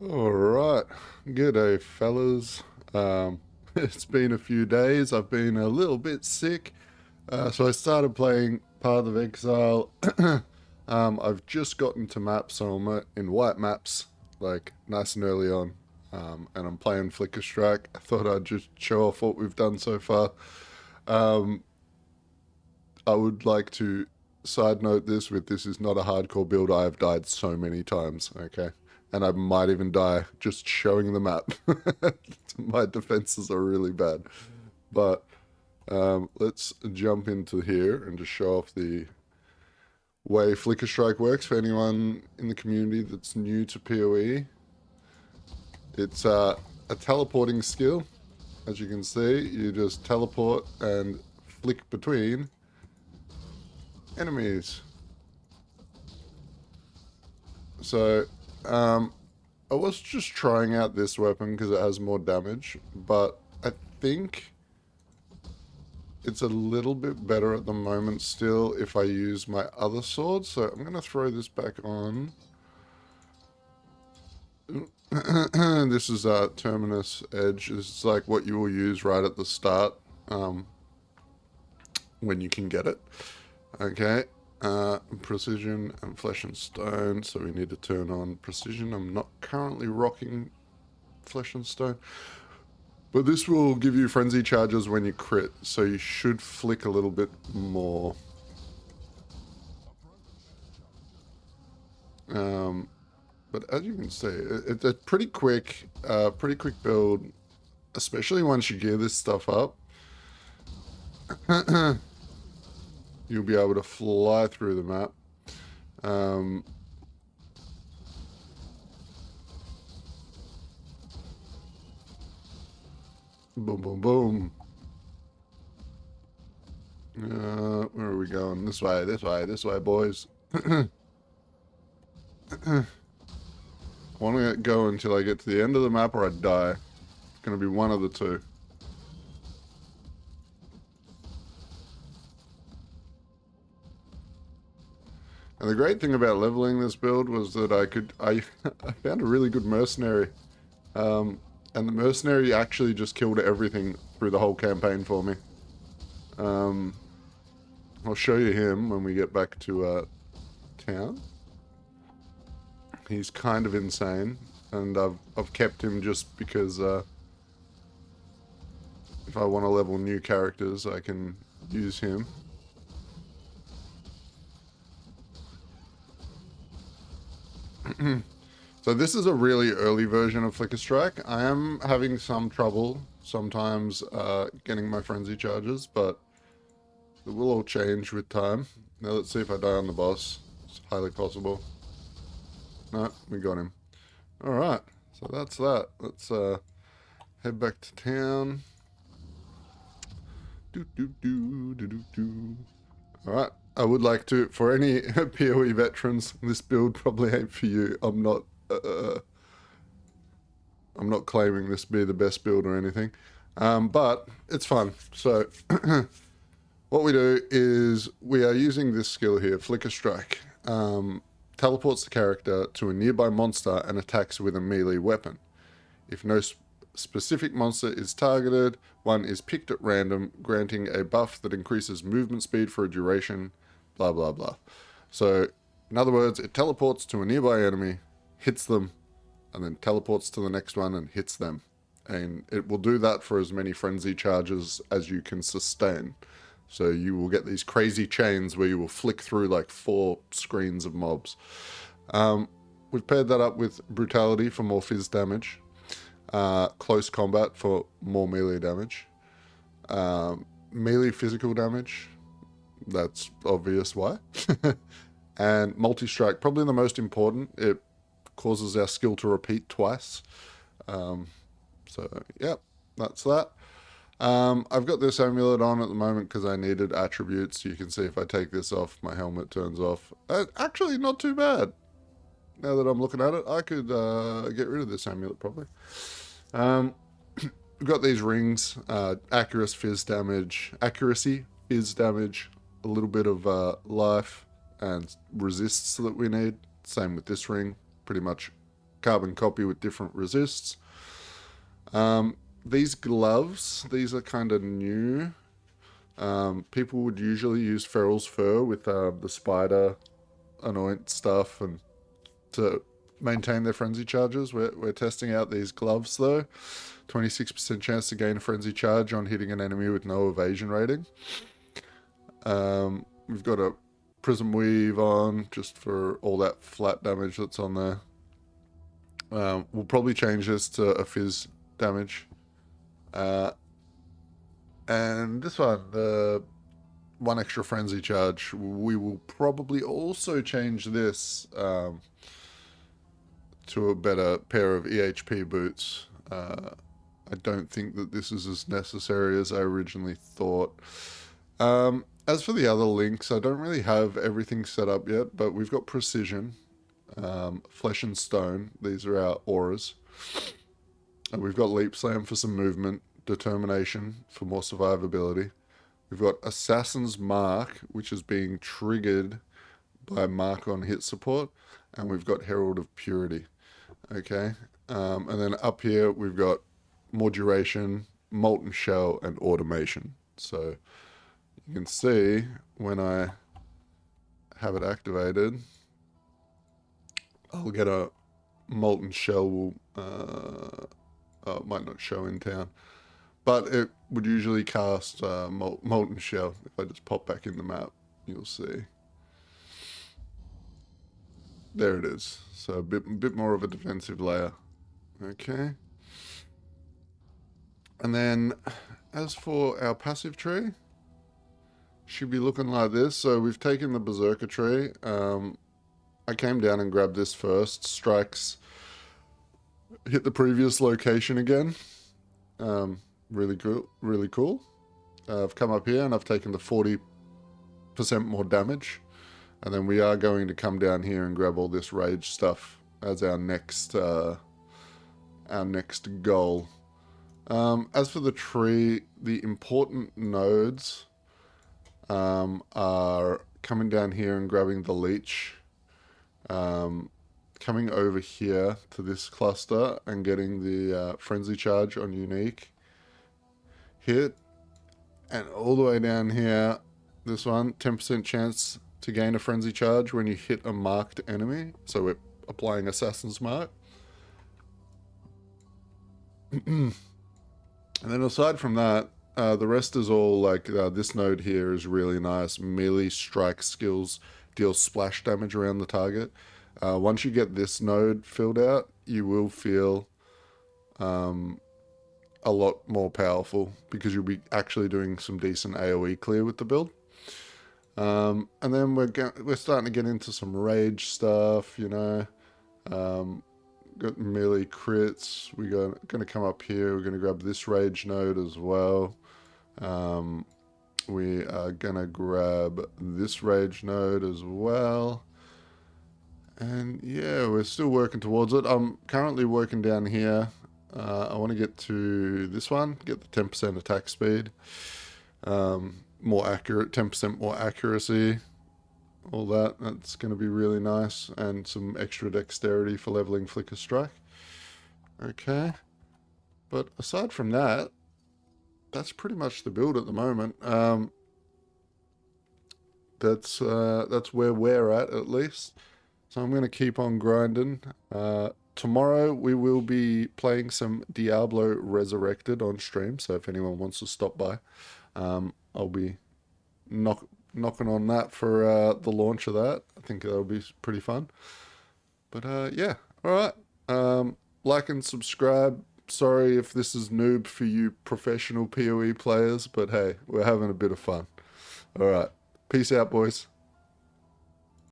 All right, g'day, fellas. It's been a few days. I've been a little bit sick, so I started playing Path of Exile. I've just gotten to maps, so I'm in white maps, like nice and early on, and I'm playing Flicker Strike. I thought I'd just show off what we've done so far. Um, I would like to side note this is not a hardcore build. I have died so many times, okay? And I might even die just showing the map. My defenses are really bad. But let's jump into here and just show off the way Flicker Strike works for anyone in the community that's new to PoE. It's a teleporting skill. As you can see, you just teleport and flick between enemies. So, I was just trying out this weapon because it has more damage, but I think it's a little bit better at the moment still if I use my other sword. So I'm going to throw this back on. This is Terminus Edge. This is like what you will use right at the start when you can get it. Okay. Precision and flesh and stone, so we need to turn on precision. I'm not currently rocking flesh and stone, but this will give you frenzy charges when you crit, so you should flick a little bit more. But as you can see, it's a pretty quick build, especially once you gear this stuff up. You'll be able to fly through the map. Boom, boom, boom. Where are we going? This way, this way, this way, boys. I want to go until I get to the end of the map or I die. It's going to be one of the two. And the great thing about leveling this build was that I found a really good mercenary. And the mercenary actually just killed everything through the whole campaign for me. I'll show you him when we get back to town. He's kind of insane, and I've kept him just because if I want to level new characters, I can use him. So this is a really early version of Flicker Strike. I am having some trouble sometimes getting my frenzy charges, but it will all change with time. Now let's see if I die on the boss. It's highly possible. No, we got him. Alright, so that's that. Let's head back to town. Alright, I would like to, for any PoE veterans, this build probably ain't for you. I'm not claiming this to be the best build or anything, but it's fun. So what we do is we are using this skill here, Flicker Strike. Teleports the character to a nearby monster and attacks with a melee weapon. If no specific monster is targeted, one is picked at random, granting a buff that increases movement speed for a duration, blah, blah, blah. So, in other words, it teleports to a nearby enemy, hits them, and then teleports to the next one and hits them. And it will do that for as many frenzy charges as you can sustain. So you will get these crazy chains where you will flick through like 4 screens of mobs. We've paired that up with brutality for more fizz damage. Close combat for more melee damage. Melee physical damage. That's obvious why. And multi-strike, probably the most important. It causes our skill to repeat twice. So, yep, that's that. I've got this amulet on at the moment because I needed attributes. You can see if I take this off, my helmet turns off. Actually, not too bad. Now that I'm looking at it, I could get rid of this amulet probably. We've got these rings, accuracy, fizz damage, a little bit of life, and resists that we need. Same with this ring, pretty much carbon copy with different resists. These gloves, these are kind of new. People would usually use Feral's Fur with the spider anoint stuff and to maintain their frenzy charges. We're testing out these gloves though. 26% chance to gain a frenzy charge on hitting an enemy with no evasion rating. We've got a prism weave on just for all that flat damage that's on there. We'll probably change this to a fizz damage. And this one, the one extra frenzy charge, we will probably also change this to a better pair of EHP boots. I don't think that this is as necessary as I originally thought. As for the other links, I don't really have everything set up yet, but we've got Precision, Flesh and Stone. These are our auras. And we've got Leap Slam for some movement, Determination for more survivability. We've got Assassin's Mark, which is being triggered by Mark on hit support. And we've got Herald of Purity. Okay. And then up here, we've got more duration, Molten Shell, and Automation. So you can see when I have it activated, I'll get a Molten Shell. It might not show in town, but it would usually cast Molten Shell. If I just pop back in the map, you'll see. There it is. So a bit more of a defensive layer. Okay. And then as for our passive tree, should be looking like this. So we've taken the Berserker tree. I came down and grabbed this first. Strikes hit the previous location again. Really cool. I've come up here and I've taken the 40% more damage. And then we are going to come down here and grab all this rage stuff as our next goal. As for the tree, the important nodes are coming down here and grabbing the leech, coming over here to this cluster and getting the frenzy charge on unique hit, and all the way down here, this one, 10% chance to gain a frenzy charge when you hit a marked enemy. So we're applying Assassin's Mark. And then aside from that, the rest is all like this node here is really nice. Melee strike skills deal splash damage around the target. Once you get this node filled out, you will feel a lot more powerful because you'll be actually doing some decent AoE clear with the build. And then we're starting to get into some rage stuff, you know. Got melee crits. We're going to come up here. We're going to grab this rage node as well. We are going to grab this rage node as well. And yeah, we're still working towards it. I'm currently working down here. I want to get to this one, get the 10% attack speed. More accurate, 10% more accuracy. All that's going to be really nice. And some extra dexterity for leveling Flicker Strike. Okay. But aside from that, that's pretty much the build at the moment. That's where we're at least. So I'm going to keep on grinding. Tomorrow we will be playing some Diablo Resurrected on stream. So if anyone wants to stop by, I'll be knocking on that for the launch of that. I think that'll be pretty fun. But yeah, all right. Like and subscribe. Sorry if this is noob for you professional PoE players, but hey, we're having a bit of fun. All right. Peace out, boys.